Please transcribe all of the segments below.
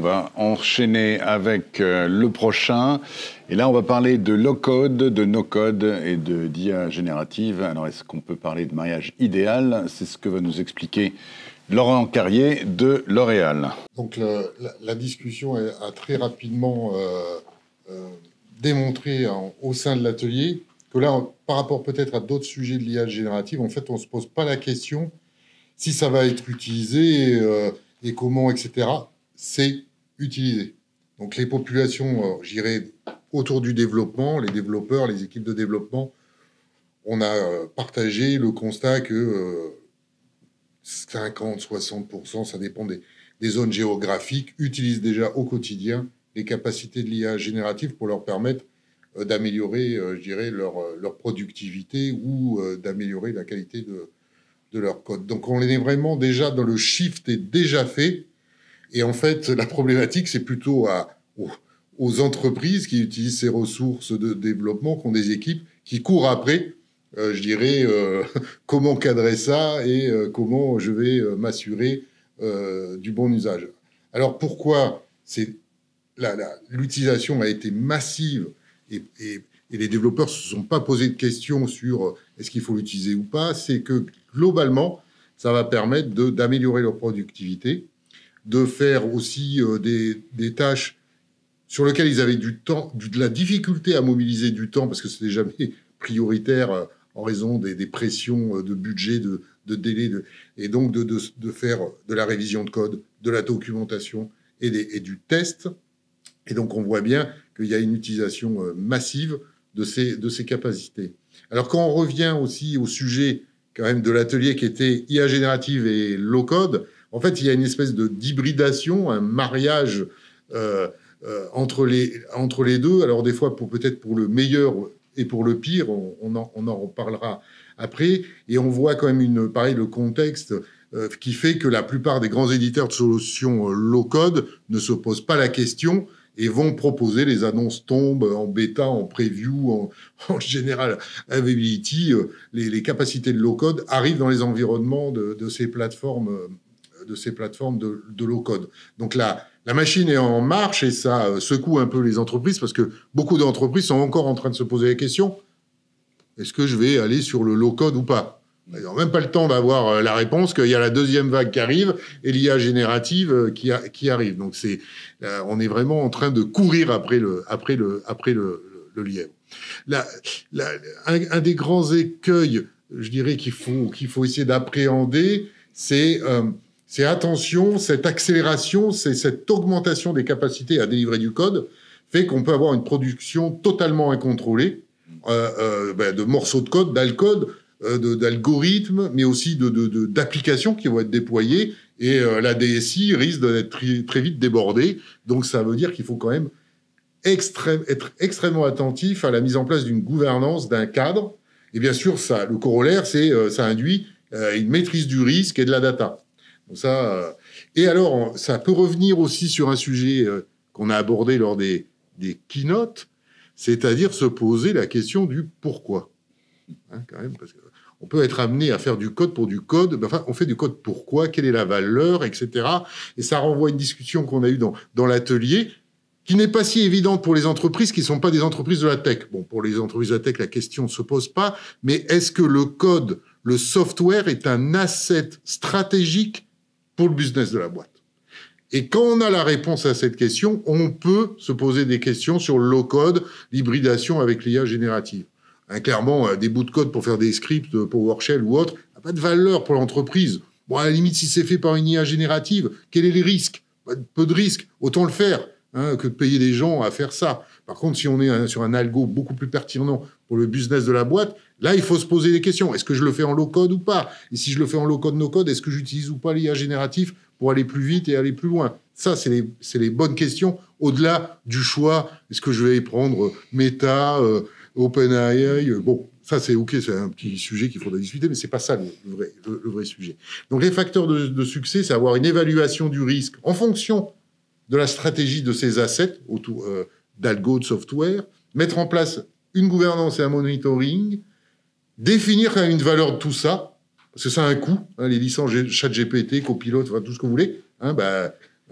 va enchaîner avec le prochain. Et là, on va parler de low-code, de no-code et d'IA générative. Alors, est-ce qu'on peut parler de mariage idéal? C'est ce que va nous expliquer Laurent Carrier de L'Oréal. Donc, la discussion a très rapidement démontré au sein de l'atelier que là, par rapport peut-être à d'autres sujets de l'IA générative, en fait, on ne se pose pas la question si ça va être utilisé et comment, etc. C'est utilisé. Donc, les populations, je dirais, autour du développement, les développeurs, les équipes de développement, on a partagé le constat que 50-60%, ça dépend des zones géographiques, utilisent déjà au quotidien les capacités de l'IA générative pour leur permettre d'améliorer, je dirais, leur productivité ou d'améliorer la qualité de leur code. Donc, on est vraiment déjà dans le shift est déjà fait. Et en fait, la problématique, c'est plutôt aux entreprises qui utilisent ces ressources de développement, qui ont des équipes qui courent après, je dirais, comment cadrer ça et comment je vais m'assurer du bon usage. Alors, pourquoi l'utilisation a été massive et les développeurs ne se sont pas posé de questions sur est-ce qu'il faut l'utiliser ou pas? C'est que, globalement, ça va permettre d'améliorer leur productivité, de faire aussi des tâches sur lesquelles ils avaient du temps, de la difficulté à mobiliser du temps, parce que ce n'était jamais prioritaire en raison des pressions de budget, de délai, et donc de faire de la révision de code, de la documentation et du test. Et donc, on voit bien qu'il y a une utilisation massive de ces capacités. Alors, quand on revient aussi au sujet quand même de l'atelier qui était IA générative et low-code, en fait, il y a une espèce d'hybridation, un mariage entre les deux. Alors, des fois, peut-être pour le meilleur et pour le pire, on en reparlera après. Et on voit quand même pareil, le contexte qui fait que la plupart des grands éditeurs de solutions low-code ne se posent pas la question et vont proposer, les annonces tombent en bêta, en preview, en general availability. Les capacités de low-code arrivent dans les environnements de ces plateformes de low-code. Donc la machine est en marche et ça secoue un peu les entreprises parce que beaucoup d'entreprises sont encore en train de se poser la question, est-ce que je vais aller sur le low-code ou pas? Ils n'ont même pas le temps d'avoir la réponse, qu'il y a la deuxième vague qui arrive et l'IA générative qui arrive. Donc on est vraiment en train de courir après le lièvre. Un des grands écueils, je dirais, qu'il faut essayer d'appréhender, c'est attention, cette accélération, c'est cette augmentation des capacités à délivrer du code fait qu'on peut avoir une production totalement incontrôlée de morceaux de code, d'algorithmes, mais aussi d'applications qui vont être déployées. Et la DSI risque d'être très vite débordée. Donc, ça veut dire qu'il faut quand même être extrêmement attentif à la mise en place d'une gouvernance, d'un cadre. Et bien sûr, le corollaire, ça induit une maîtrise du risque et de la data. Donc et alors, ça peut revenir aussi sur un sujet qu'on a abordé lors des keynotes, c'est-à-dire se poser la question du pourquoi. Quand même, parce qu'on peut être amené à faire du code pour du code, mais enfin, on fait du code pourquoi, quelle est la valeur, etc. Et ça renvoie à une discussion qu'on a eue dans l'atelier, qui n'est pas si évidente pour les entreprises qui ne sont pas des entreprises de la tech. Bon, pour les entreprises de la tech, la question ne se pose pas, mais est-ce que le code, le software est un asset stratégique pour le business de la boîte? Et quand on a la réponse à cette question, on peut se poser des questions sur le low-code, l'hybridation avec l'IA générative. Clairement, des bouts de code pour faire des scripts PowerShell ou autre, n'a pas de valeur pour l'entreprise. Bon, à la limite, si c'est fait par une IA générative, quels sont les risques? Peu de risques, autant le faire que de payer des gens à faire ça. Par contre, si on est sur un algo beaucoup plus pertinent pour le business de la boîte, là, il faut se poser des questions. Est-ce que je le fais en low-code ou pas? Et si je le fais en low-code, no-code, est-ce que j'utilise ou pas l'IA générative pour aller plus vite et aller plus loin? Ça, c'est les bonnes questions, au-delà du choix. Est-ce que je vais prendre Meta, OpenAI? Bon, ça, c'est OK, c'est un petit sujet qu'il faudra discuter, mais c'est pas ça le vrai sujet. Donc, les facteurs de succès, c'est avoir une évaluation du risque en fonction de la stratégie de ces assets autour d'algo, de software, mettre en place une gouvernance et un monitoring, définir quand même une valeur de tout ça, parce que ça a un coût, les licences ChatGPT, Copilot, enfin, tout ce que vous voulez.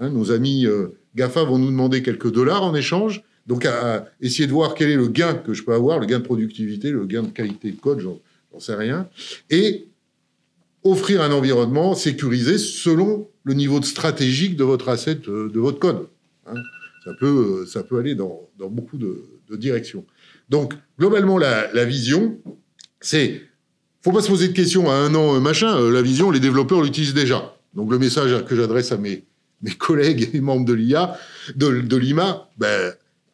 Nos amis GAFA vont nous demander quelques dollars en échange. Donc, à essayer de voir quel est le gain que je peux avoir, le gain de productivité, le gain de qualité de code, j'en sais rien. Et offrir un environnement sécurisé selon le niveau de stratégique de votre asset, de votre code. Hein. Ça peut aller dans beaucoup de directions. Donc, globalement, la vision, c'est... Faut pas se poser de questions à 1 an, machin. La vision, les développeurs l'utilisent déjà. Donc, le message que j'adresse à mes collègues et membres de l'IA, de l'IMA, ben,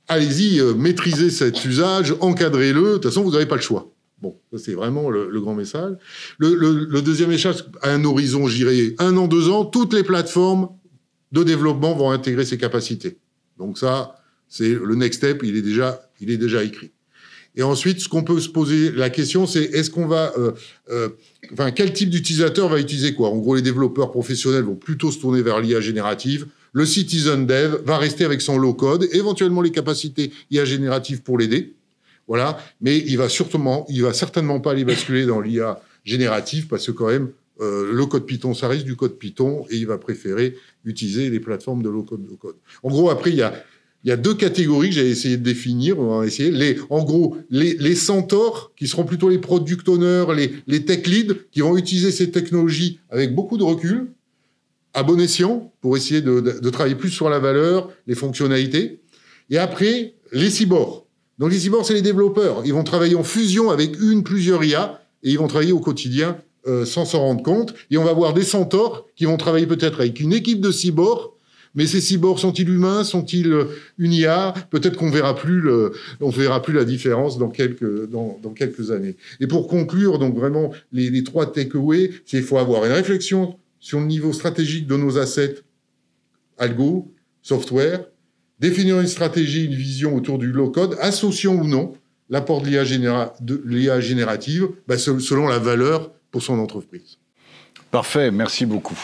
allez-y, maîtrisez cet usage, encadrez-le. De toute façon, vous n'avez pas le choix. Bon, ça, c'est vraiment le grand message. Le deuxième message, à un horizon, j'irai 1 an, 2 ans, toutes les plateformes de développement vont intégrer ces capacités. Donc ça, c'est le next step, il est déjà écrit. Et ensuite, ce qu'on peut se poser la question, c'est est-ce qu'on va... quel type d'utilisateur va utiliser quoi? En gros, les développeurs professionnels vont plutôt se tourner vers l'IA générative. Le citizen dev va rester avec son low-code, éventuellement les capacités IA générative pour l'aider. Voilà. Mais il va certainement pas aller basculer dans l'IA générative parce que quand même, le code Python, ça reste du code Python et il va préférer utiliser les plateformes de low-code, no-code. En gros, après, il y a 2 catégories que j'ai essayé de définir. On va essayer. Les centaures, qui seront plutôt les product owners, les tech leads, qui vont utiliser ces technologies avec beaucoup de recul, à bon escient, pour essayer de travailler plus sur la valeur, les fonctionnalités. Et après, les cyborgs. Donc les cyborgs, c'est les développeurs. Ils vont travailler en fusion avec plusieurs IA, et ils vont travailler au quotidien sans s'en rendre compte. Et on va avoir des centaures qui vont travailler peut-être avec une équipe de cyborgs. Mais ces cyborgs, sont-ils humains? Sont-ils une IA? Peut-être qu'on verra plus la différence dans quelques années. Et pour conclure, donc vraiment, les 3 takeaways, c'est qu'il faut avoir une réflexion sur le niveau stratégique de nos assets, algo, software, définir une stratégie, une vision autour du low-code, associant ou non l'apport de l'IA générative, selon la valeur pour son entreprise. Parfait, merci beaucoup.